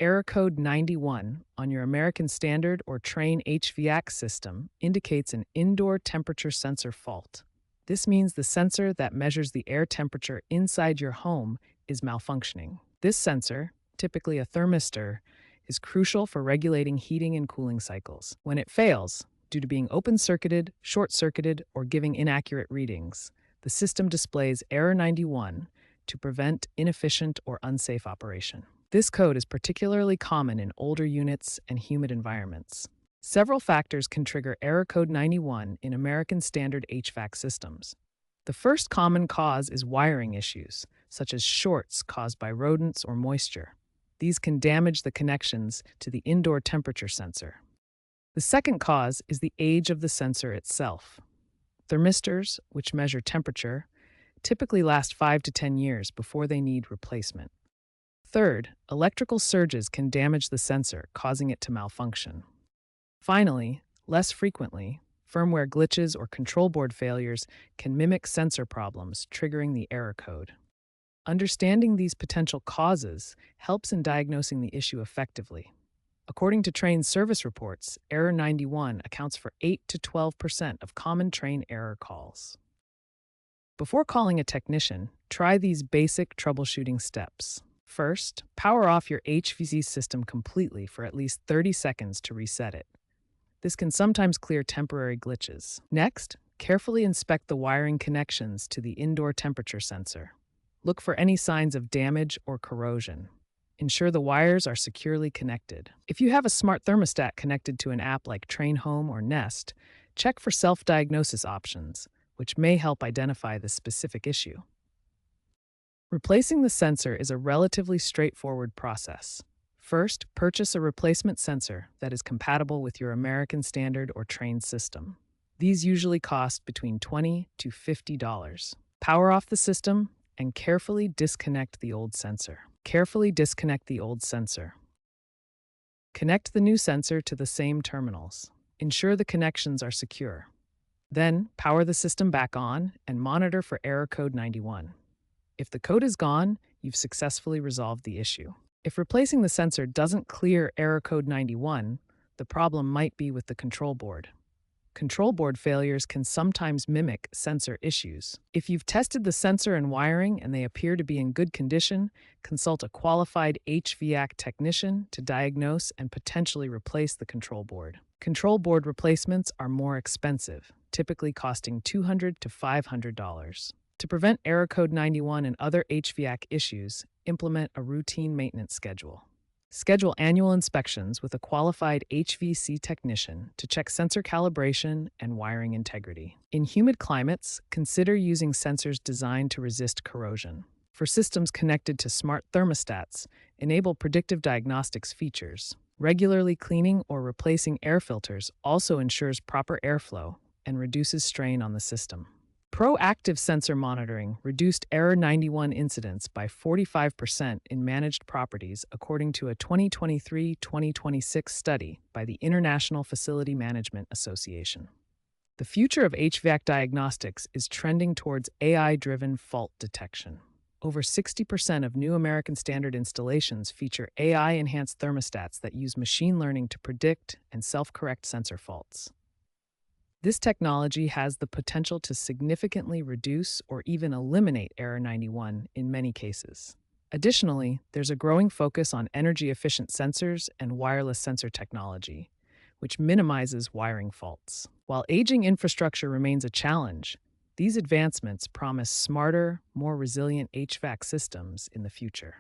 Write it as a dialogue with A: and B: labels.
A: Error code 91 on your American Standard or Train HVAC system indicates an indoor temperature sensor fault. This means the sensor that measures the air temperature inside your home is malfunctioning. This sensor, typically a thermistor, is crucial for regulating heating and cooling cycles. When it fails, due to being open-circuited, short-circuited, or giving inaccurate readings, the system displays Error 91 to prevent inefficient or unsafe operation. This code is particularly common in older units and humid environments. Several factors can trigger Error code 91 in American Standard HVAC systems. The first common cause is wiring issues, such as shorts caused by rodents or moisture. These can damage the connections to the indoor temperature sensor. The second cause is the age of the sensor itself. Thermistors, which measure temperature, typically last 5 to 10 years before they need replacement. Third, electrical surges can damage the sensor, causing it to malfunction. Finally, less frequently, firmware glitches or control board failures can mimic sensor problems, triggering the error code. Understanding these potential causes helps in diagnosing the issue effectively. According to Train service reports, Error 91 accounts for 8 to 12% of common Train error calls. Before calling a technician, try these basic troubleshooting steps. First, power off your HVAC system completely for at least 30 seconds to reset it. This can sometimes clear temporary glitches. Next, carefully inspect the wiring connections to the indoor temperature sensor. Look for any signs of damage or corrosion. Ensure the wires are securely connected. If you have a smart thermostat connected to an app like Train Home or Nest, check for self-diagnosis options, which may help identify the specific issue. Replacing the sensor is a relatively straightforward process. First, purchase a replacement sensor that is compatible with your American Standard or Train system. These usually cost between $20 to $50. Power off the system and carefully disconnect the old sensor. Carefully disconnect the old sensor. Connect the new sensor to the same terminals. Ensure the connections are secure. Then, power the system back on and monitor for Error code 91. If the code is gone, you've successfully resolved the issue. If replacing the sensor doesn't clear Error code 91, the problem might be with the control board. Control board failures can sometimes mimic sensor issues. If you've tested the sensor and wiring and they appear to be in good condition, consult a qualified HVAC technician to diagnose and potentially replace the control board. Control board replacements are more expensive, typically costing $200 to $500. To prevent Error code 91 and other HVAC issues, implement a routine maintenance schedule. Schedule annual inspections with a qualified HVAC technician to check sensor calibration and wiring integrity. In humid climates, consider using sensors designed to resist corrosion. For systems connected to smart thermostats, enable predictive diagnostics features. Regularly cleaning or replacing air filters also ensures proper airflow and reduces strain on the system. Proactive sensor monitoring reduced Error 91 incidents by 45% in managed properties, according to a 2023-2026 study by the International Facility Management Association. The future of HVAC diagnostics is trending towards AI-driven fault detection. Over 60% of new American Standard installations feature AI-enhanced thermostats that use machine learning to predict and self-correct sensor faults. This technology has the potential to significantly reduce or even eliminate Error 91 in many cases. Additionally, there's a growing focus on energy-efficient sensors and wireless sensor technology, which minimizes wiring faults. While aging infrastructure remains a challenge, these advancements promise smarter, more resilient HVAC systems in the future.